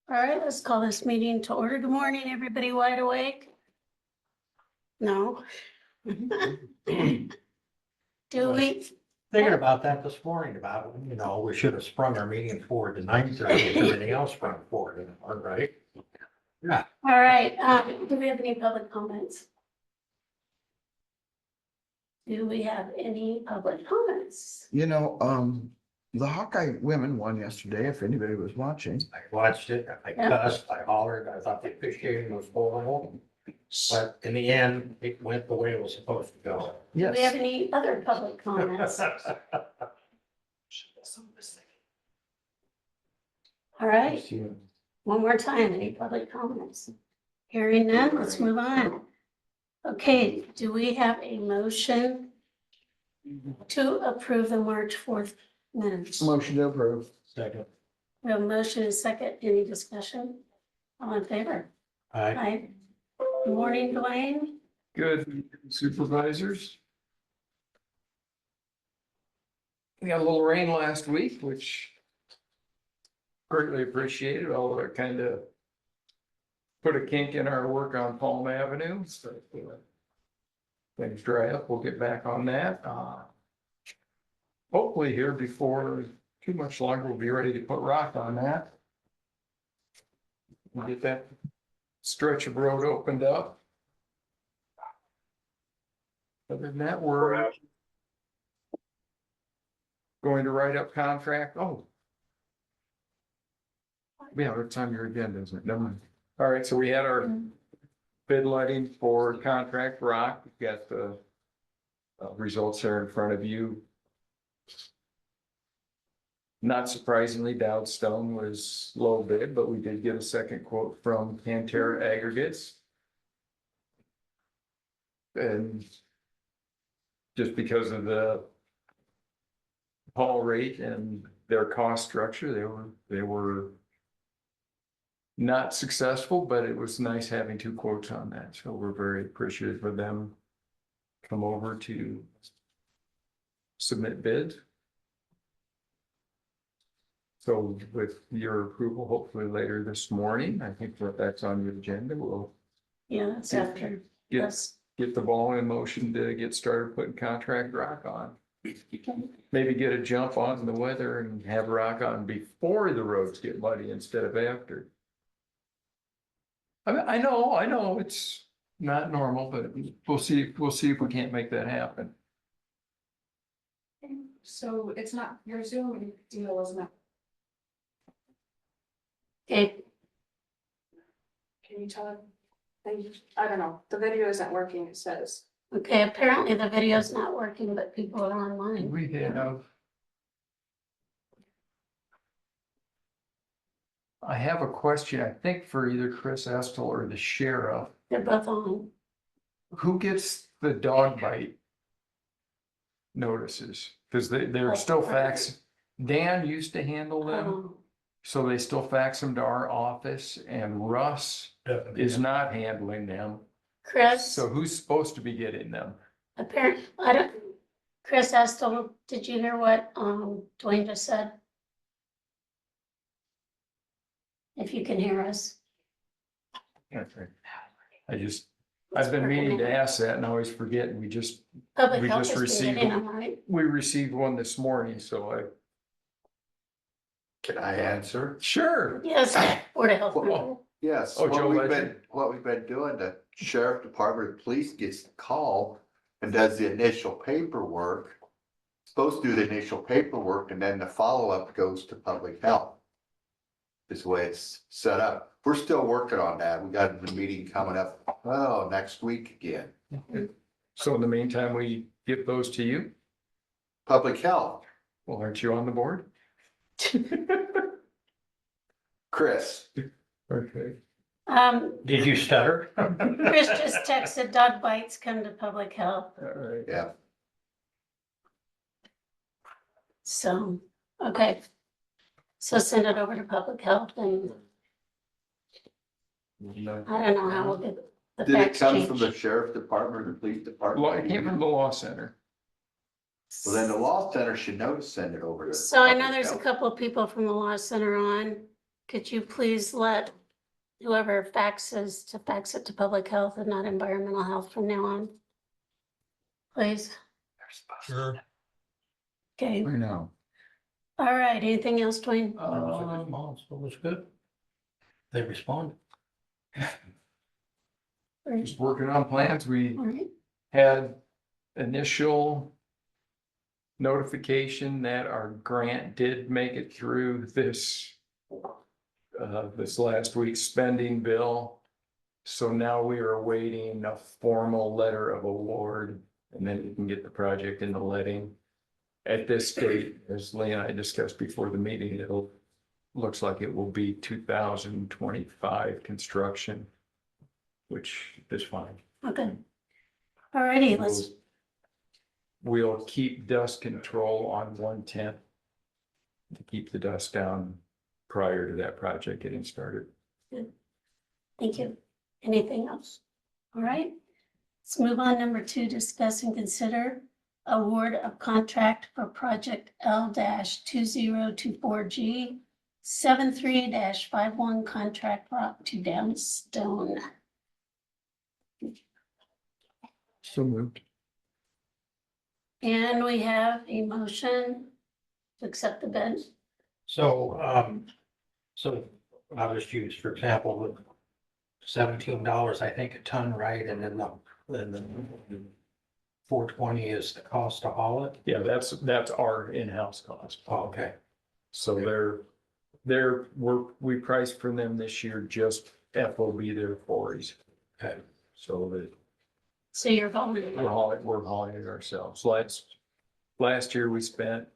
All right, let's call this meeting to order. Good morning, everybody wide awake? No? Do we? Thinking about that this morning about, we should have sprung our meeting forward to 9:30 if everything else sprung forward, all right? Yeah. All right, do we have any public comments? Do we have any public comments? The Hawkeye women won yesterday, if anybody was watching. I watched it, I cussed, I hollered, I thought the officiating was horrible. But in the end, it went the way it was supposed to go. Do we have any other public comments? All right, one more time, any public comments? Hearing none, let's move on. Okay, do we have a motion to approve the March 4th minutes? Motion to approve. Second. We have a motion and a second. Any discussion? All in favor? Aye. Good morning, Dwayne. Good supervisors. We got a little rain last week, which greatly appreciated, although it kind of put a kink in our work on Palm Avenue. So things dry up, we'll get back on that. Hopefully here before too much longer, we'll be ready to put rock on that. We'll get that stretch of road opened up. Other than that, we're going to write up contract. Oh. Yeah, it's on your agenda, isn't it? Never mind. All right, so we had our bid letting for contract rock. We've got the results there in front of you. Not surprisingly, Dowd Stone was low bid, but we did get a second quote from Pantera Aggregates. And just because of the haul rate and their cost structure, they were not successful, but it was nice having two quotes on that. So we're very appreciative of them come over to submit bids. So with your approval, hopefully later this morning, I think that's on your agenda, we'll Yeah, that's after. Yes. get the ball in motion to get started putting contract rock on. Maybe get a jump on the weather and have rock on before the roads get muddy instead of after. I know it's not normal, but we'll see if we can't make that happen. So it's not your Zoom deal, isn't it? Okay, Can you tell them? I don't know, the video isn't working, it says. okay, apparently the video's not working, but people are online. We I have a question, I think for either Chris Estel or the sheriff. They're both on. Who gets the dog bite notices? Because they're still fax. Dan used to handle them, so they still fax them to our office, and Russ is not handling them. Chris, So who's supposed to be getting them? apparently, Chris Estel, did you hear what, Dwayne just said? If you can hear us. Okay. I've been meaning to ask that and I always forget, and we just Public health just is received getting them, right? we received one this morning, so Can I answer? sure. Yes, Board of Health. Well, member. Yes, Oh, Joe what we've been doing, the sheriff department, police gets the call and does the initial paperwork. Supposed to do the initial paperwork and then the follow-up goes to public health. Is the way it's set up. We're still working on that. We got the meeting coming up, next week again. So in the meantime, we give those to you. Public health, Well, aren't you on the board? Chris. Okay. Did you stutter? Chris just texted dog bites come to public health, All right. Yeah, so, okay. So send it over to public health and I don't know how we'll get the did it facts come from the changed. sheriff department or the police department? Well, it came from the law center. Well, then the law center should know to send it over to. So I know public there's a health. couple of people from the law center on. could you please let whoever faxes to fax it to public health and not environmental health from now on? Please, Sure. okay, I know. all right, anything else, Dwayne? So it was good. They responded. Just working on plans. We All right, had initial notification that our grant did make it through this last week's spending bill. So now we are awaiting a formal letter of award, and then we can get the project in the letting. At this date, as Lee and I discussed before the meeting, looks like it will be 2025 construction, which is fine. okay. All righty, let's, We'll keep dust control on 1/10 to keep the dust down prior to that project getting started. thank you. Anything else? All right, let's move on. Number 2, discuss and consider award of contract for project L-2024G 73-51 contract rock to downstone. So moved. And we have a motion to accept the bid. So, I'll just use, for example, with $17, I think, a ton, right? And then the 420 is the cost to haul it. Yeah, that's our in-house cost. Oh, okay. So we priced for them this year, just FOB their quarries. Okay. So that So you're voting. we're hauling it ourselves. Last year we spent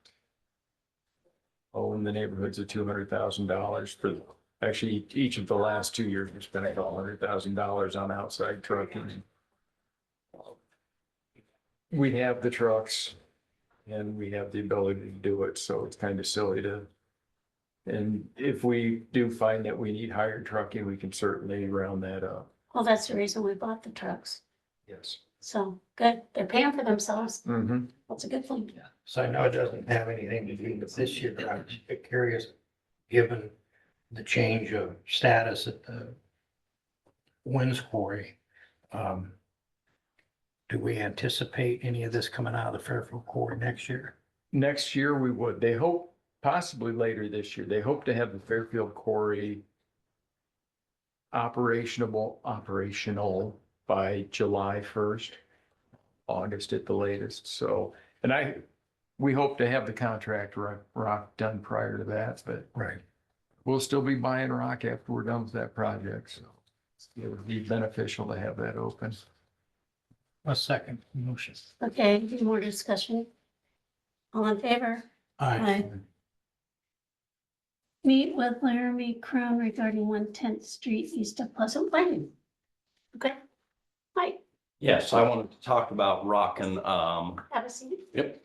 in the neighborhoods of $200,000 for, actually, each of the last 2 years, we spent $100,000 on outside trucking. We have the trucks and we have the ability to do it, so it's kind of silly to. And if we do find that we need hired trucking, we can certainly round that up. Well, that's the reason we bought the trucks. Yes. So, good. They're paying for themselves. Mm-hmm. That's a good thing. So I know it doesn't have anything to do with this year, but I'm just curious, given the change of status at the Winds Quarry, do we anticipate any of this coming out of the Fairfield Quarry next year? Next year we would. They hope, possibly later this year, they hope to have the Fairfield Quarry operational by July 1st, August at the latest. So, and we hope to have the contract rock done prior to that, but Right. we'll still be buying rock after we're done with that project. So it would be beneficial to have that open. A second motion. Okay, any more discussion? All in favor? Aye. Meet with Laramie Crown regarding 110th Street east of Pleasant Plain. Okay, hi, Yes, I wanted to talk about rocking, have a seat. yep,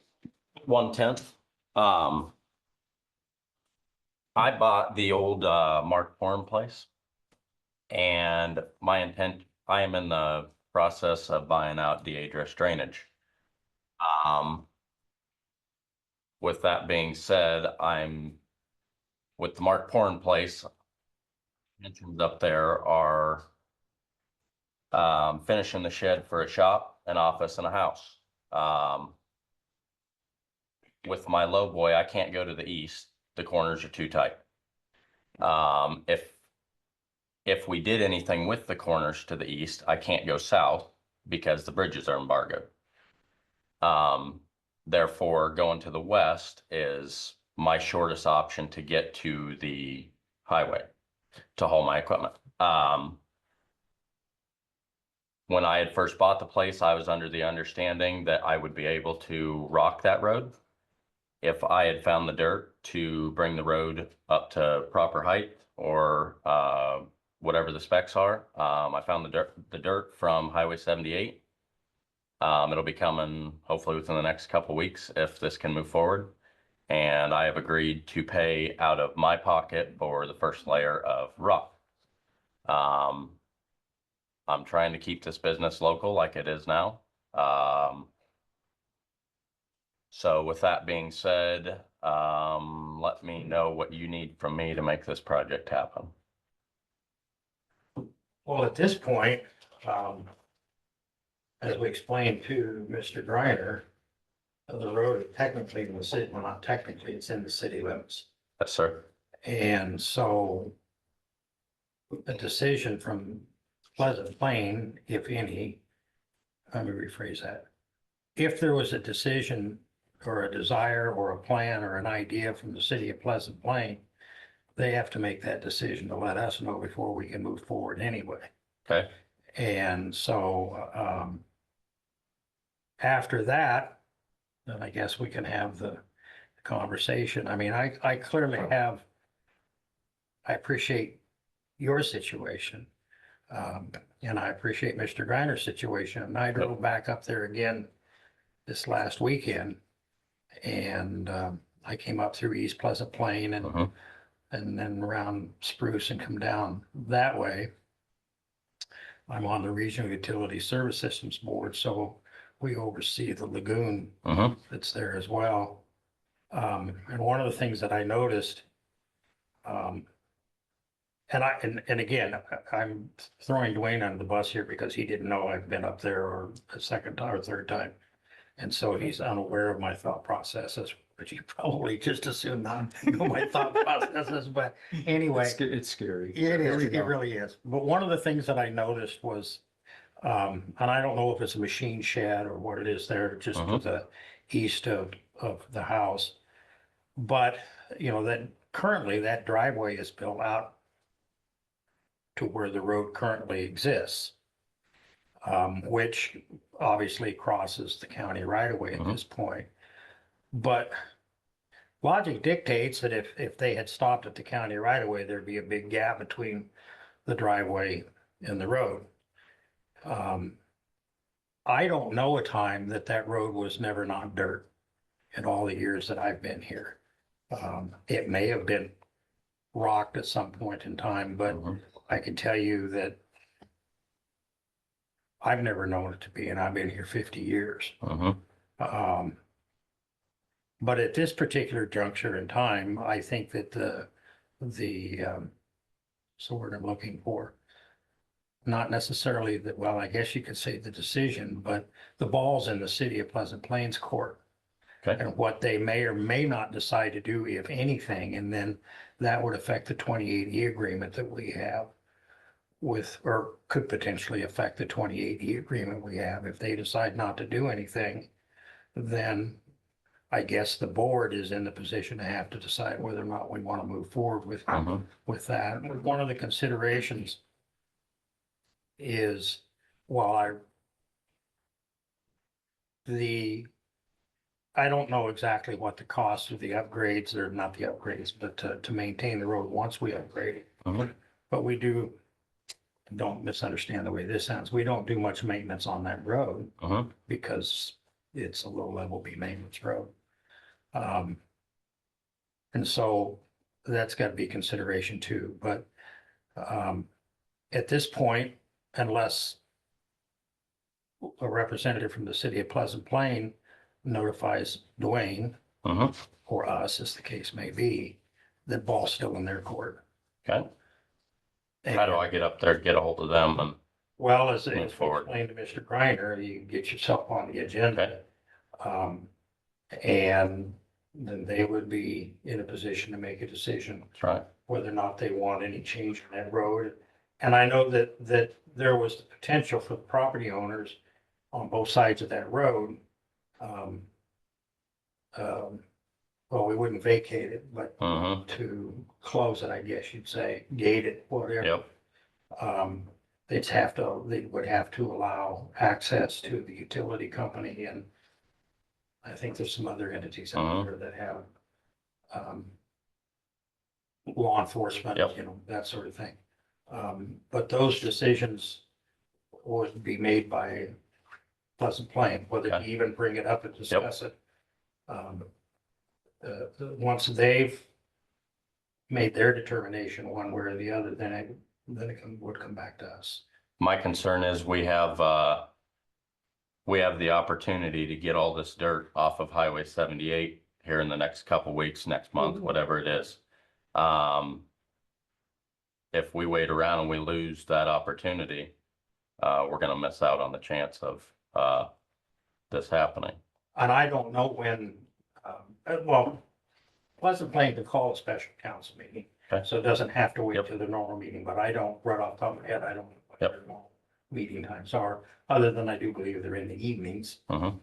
1/10. I bought the old, Mark Porn place. And I am in the process of buying out DA-dress drainage. With that being said, I'm with the Mark Porn place. Mentions up there are finishing the shed for a shop, an office, and a house. With my low boy, I can't go to the east. The corners are too tight. If we did anything with the corners to the east, I can't go south because the bridges are embargoed. Therefore, going to the west is my shortest option to get to the highway to haul my equipment. When I had first bought the place, I was under the understanding that I would be able to rock that road. If I had found the dirt to bring the road up to proper height or whatever the specs are, I found the dirt from Highway 78. It'll be coming hopefully within the next couple weeks if this can move forward. And I have agreed to pay out of my pocket for the first layer of rock. I'm trying to keep this business local like it is now. So with that being said, let me know what you need from me to make this project happen. Well, at this point, as we explained to Mr. Griner, the road is technically in the city, well, not technically, it's in the city limits. Yes, sir. And so a decision from Pleasant Plain, if any, let me rephrase that. If there was a decision or a desire or a plan or an idea from the city of Pleasant Plain, they have to make that decision to let us know before we can move forward anyway. Okay. And so, after that, then I guess we can have the conversation. I mean, I clearly have, I appreciate your situation. And I appreciate Mr. Griner's situation. And I drove back up there again this last weekend. And, I came up through East Pleasant Plain Mhm. and then around Spruce and come down that way. I'm on the Regional Utility Service Systems Board, so we oversee the lagoon Mhm. that's there as well. And one of the things that I noticed, and again, I'm throwing Dwayne under the bus here because he didn't know I've been up there or a second time or third time. And so he's unaware of my thought processes, but you probably just assume not know my thought processes, but anyway. It's scary. It Here is, we it go. really is. But one of the things that I noticed was, and I don't know if it's a machine shed or what it is there, just to Mhm. the east of the house. But, you know, that currently that driveway is built out to where the road currently exists. Which obviously crosses the county right away at Mhm. this point. But logic dictates that if they had stopped at the county right away, there'd be a big gap between the driveway and the road. I don't know a time that that road was never not dirt in all the years that I've been here. It may have been rocked at some point in time, but Mhm. I can tell you that I've never known it to be, and I've been here 50 years. Mhm. But at this particular juncture in time, I think that so what I'm looking for, not necessarily that, well, I guess you could say the decision, but the ball's in the city of Pleasant Plains court. Okay. And what they may or may not decide to do, if anything, and then that would affect the 2080 agreement that we have with, or could potentially affect the 2080 agreement we have. If they decide not to do anything, then I guess the board is in the position to have to decide whether or not we want to move forward Mhm. with that. One of the considerations is, well, I don't know exactly what the cost of the upgrades, or not the upgrades, but to maintain the road once we upgrade it. Mhm. But we don't misunderstand the way this sounds. We don't do much maintenance on that road Mhm. because it's a low level B maintenance road. And so that's got to be consideration too, but, at this point, unless a representative from the city of Pleasant Plain notifies Dwayne Mhm. or us, as the case may be, the ball's still in their court. Okay. How do I get up there, get a hold of them and, Well, as Move we forward. explained to Mr. Griner, you get yourself on the agenda. And then they would be in a position to make a decision that's right. whether or not they want any change in that road. And I know that there was the potential for the property owners on both sides of that road. Well, we wouldn't vacate it, but Mhm. to close it, I guess you'd say, gate it, whatever. Yep. They would have to allow access to the utility company, and I think there's some other entities out there that have law enforcement, Yep. you know, that sort of thing. But those decisions would be made by Pleasant Plain, whether to Okay. even bring it up and discuss it. Once they've made their determination one way or the other, then it would come back to us. My concern is we have, we have the opportunity to get all this dirt off of Highway 78 here in the next couple weeks, next month, whatever it is. If we wait around and we lose that opportunity, we're gonna miss out on the chance of this happening. And I don't know when, well, Pleasant Plain could call a special council meeting. Okay. So it doesn't have to wait Yep. till the normal meeting, but I don't, right off the top of my head, I don't know what Yep. their normal meeting times are, other than I do believe they're in the evenings. Mhm.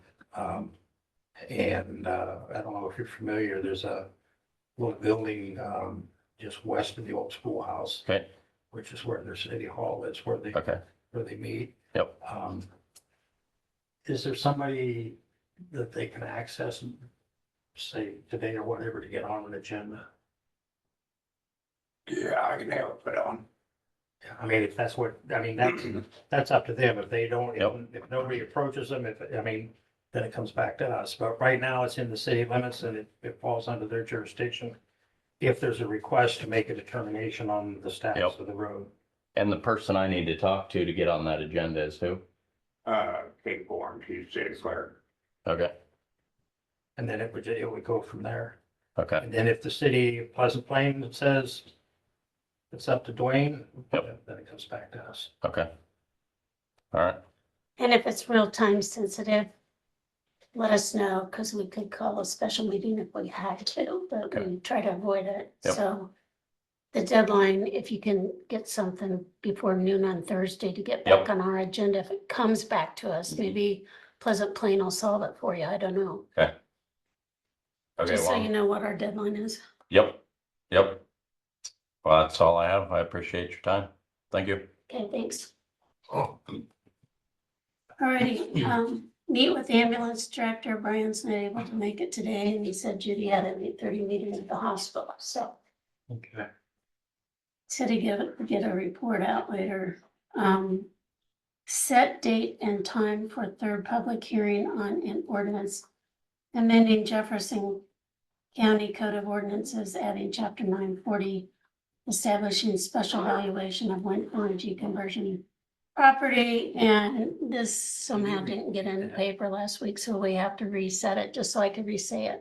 And I don't know if you're familiar, there's a little building just west of the old schoolhouse, Okay, which is where their city hall is, where okay, they meet. yep. Is there somebody that they can access, say today or whatever, to get on an agenda? Yeah, I can have it put on. Yeah, I mean, if that's what, I mean, that's up to them. If they don't, Yep. if nobody approaches them, I mean, then it comes back to us. But right now, it's in the city limits and it falls under their jurisdiction. If there's a request to make a determination on the status Yep. of the road. And the person I need to talk to get on that agenda is who? Kate Bourne, she's city clerk. Okay, And then it would go from there. okay, And then if the city of Pleasant Plain says it's up to Dwayne, Yep. then it comes back to us. okay. All right, And if it's real time sensitive, let us know, because we could call a special meeting if we had to, but we try to avoid it. Yep. So the deadline, if you can get something before noon on Thursday to get back Yep. on our agenda, if it comes back to us, maybe Pleasant Plain will solve it for you. I don't know. okay, Just so you well, know what our deadline is. yep, yep. Well, that's all I have. I appreciate your time. Thank you. Okay, thanks. Oh, Alrighty, meet with the ambulance director. Brian's not able to make it today, and he said Judy had an 8:30 meeting at the hospital, so. Okay. Said to get a report out later. Set date and time for third public hearing on an ordinance amending Jefferson County Code of Ordinances, adding chapter 940, establishing special valuation of wind energy conversion property. And this somehow didn't get in the paper last week, so we have to reset it just so I can re-say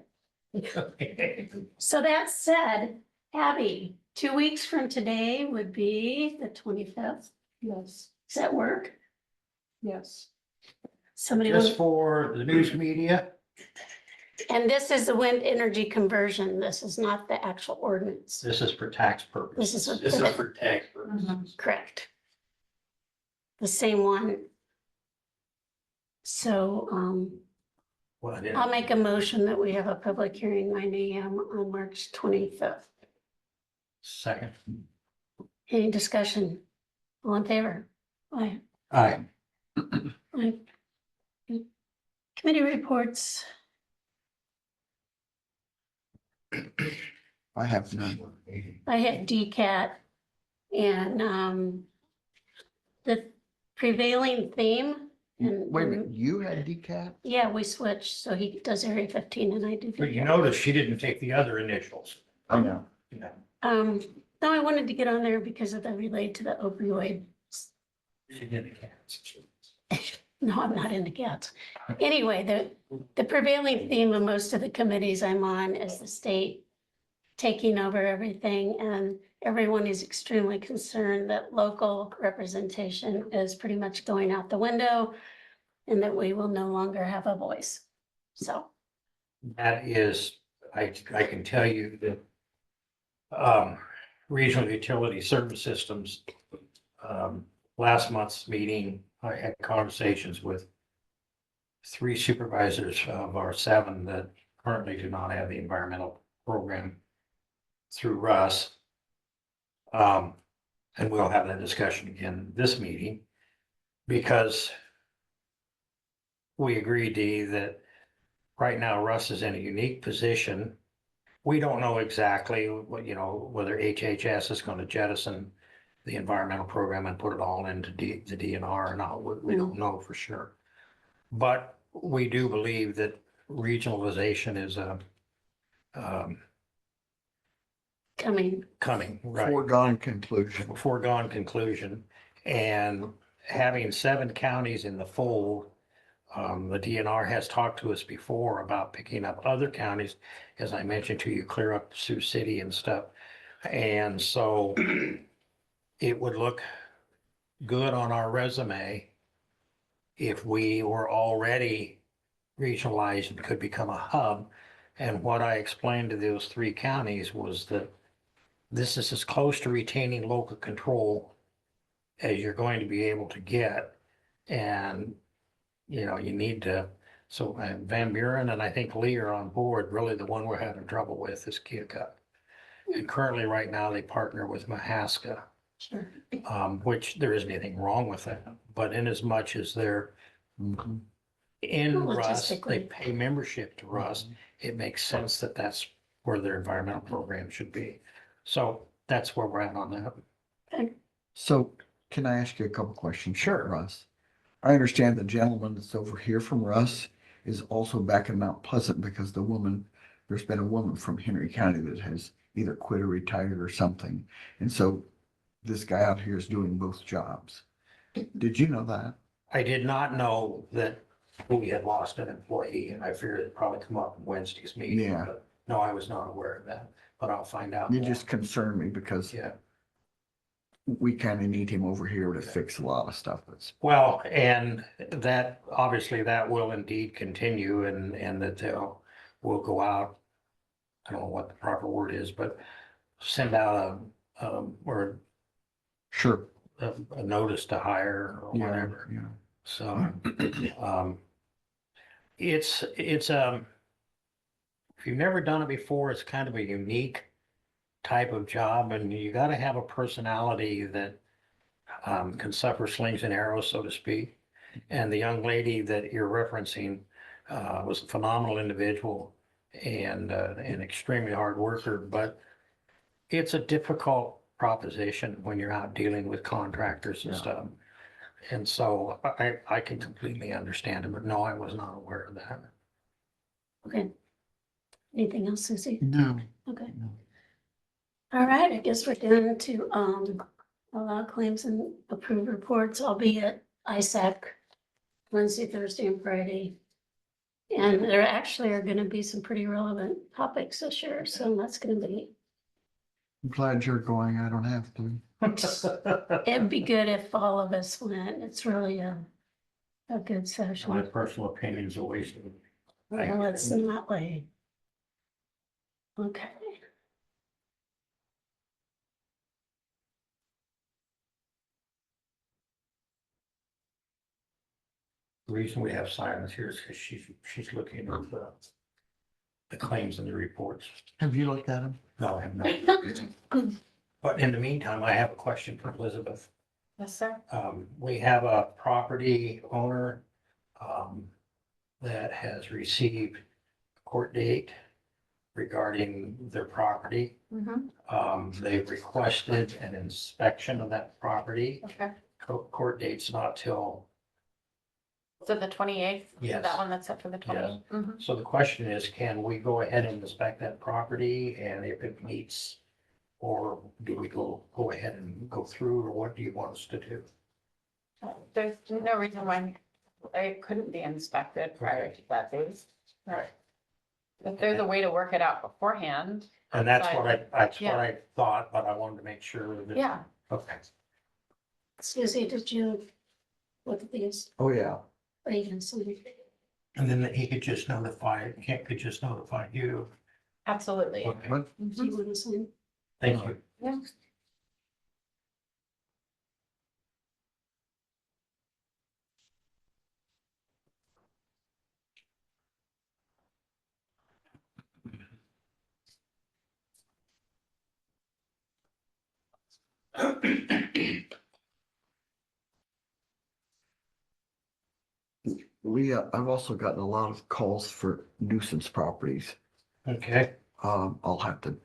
it. So that said, Abby, 2 weeks from today would be the 25th. Yes, Does that work? yes. Somebody Just want, for the news media, and this is the wind energy conversion. This is not the actual ordinance. this is for tax purposes. This is this is for tax purposes. correct. The same one. So, Well, I didn't- I'll make a motion that we have a public hearing 9 AM on March 25th. Second. Any discussion? All in favor? Aye. Aye. Aye. Committee reports. I have none. I had DCAT and the prevailing theme. And Wait a minute, you had decaf? yeah, we switched. So he does area 15 and I do. But you DCAT. notice she didn't take the other initials. I know. Yeah. No, I wanted to get on there because of the relate to the opioid. She did the cats. No, I'm not into cats. Anyway, the prevailing theme of most of the committees I'm on is the state taking over everything, and everyone is extremely concerned that local representation is pretty much going out the window and that we will no longer have a voice. So, That is, I can tell you that regional utility service systems, last month's meeting, I had conversations with 3 supervisors of our 7 that currently do not have the environmental program through Russ. And we'll have that discussion again this meeting, because we agree, Dee, that right now Russ is in a unique position. We don't know exactly what, whether HHS is going to jettison the environmental program and put it all into the DNR or not. We don't know for sure. But we do believe that regionalization is coming, right? Foregone conclusion. Foregone conclusion. And having 7 counties in the fold The DNR has talked to us before about picking up other counties, as I mentioned to you, clear up Sioux City and stuff. And so it would look good on our resume if we were already regionalized and could become a hub. And what I explained to those three counties was that this is as close to retaining local control as you're going to be able to get. And, you know, you need to, so Van Buren and I think Lee are on board. Really, the one we're having trouble with is Keokuk. And currently, right now, they partner with Mahaska, Sure. which there isn't anything wrong with that. But in as much as they're Mhm. in Russ, they Logistically. pay membership to Russ, it makes sense that that's where their environmental program should be. So that's where we're at on that. So can I ask you a couple questions? Sure. Russ? I understand the gentleman that's over here from Russ is also back in Mount Pleasant because there's been a woman from Henry County that has either quit or retired or something. And so this guy out here is doing both jobs. Did you know that? I did not know that we had lost an employee, and I figured it'd probably come up in Wednesday's meeting. Yeah. But no, I was not aware of that, but I'll find out. You more. just concerned me because Yeah, we kind of need him over here to fix a lot of stuff that's, well, and that, obviously, that will indeed continue and that will go out. I don't know what the proper word is, but send out or sure. a notice to hire or Yeah, whatever. yeah. So, it's, if you've never done it before, it's kind of a unique type of job, and you gotta have a personality that can suffer slings and arrows, so to speak. And the young lady that you're referencing was a phenomenal individual and an extremely hard worker, but it's a difficult proposition when you're out dealing with contractors and Yeah. stuff. And so I can completely understand it, but no, I was not aware of that. Okay. Anything else, Susie? No. Okay. No. All right, I guess we're down to allow claims and approve reports. I'll be at ISAC Wednesday, Thursday, and Friday. And there actually are gonna be some pretty relevant topics this year, so that's gonna be, I'm glad you're going. I don't have to. it'd be good if all of us went. It's really a good My session. personal opinion is a waste of. Well, it's in that way. Okay. The reason we have silence here is because she's looking at the claims and the reports. Have you looked at them? No, I have not. But in the meantime, I have a question for Elizabeth. Yes, sir. We have a property owner that has received a court date regarding their property. They've requested an inspection of that property. Okay. Court date's not till, So the 28th? Yes. That one that's set for the 28th? Mhm. so the question is, can we go ahead and inspect that property? And if it meets, or do we go ahead and go through, or what do you want us to do? There's no reason why it couldn't be inspected prior to that date. Right. If there's a way to work it out beforehand. And that's what outside- I thought, but I wanted to make sure that. Yeah, Okay. Susie, did you look at these? Oh, yeah. What are you gonna say? And then he could just notify, Kent could just notify you. absolutely. Okay, What? Do you wanna sign? thank you. Yeah. I've also gotten a lot of calls for nuisance properties. Okay, I'll have to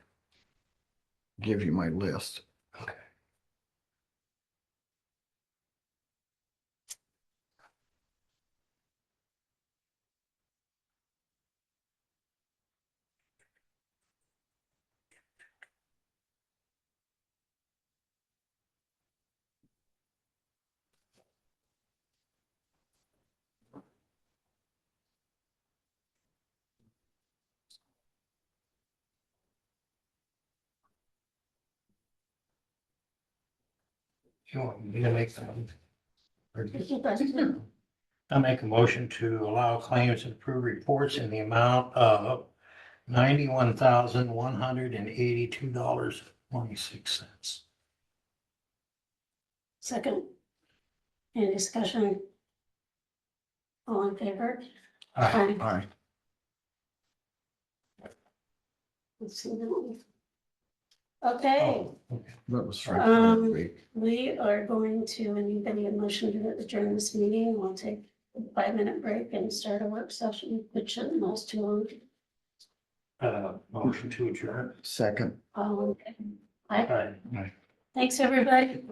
give you my list. okay. You want me to make them? You guys do. I make a motion to allow claims and approve reports in the amount of $91,182.26. Second. Any discussion? All in favor? Aye. Aye. Let's see that one. Okay, That was right. we are going to, anybody a motion to adjourn this meeting, we'll take a 5-minute break and start a work session, which shouldn't last too long. Motion to adjourn. Second. All in favor? Aye. Aye. Thanks, everybody.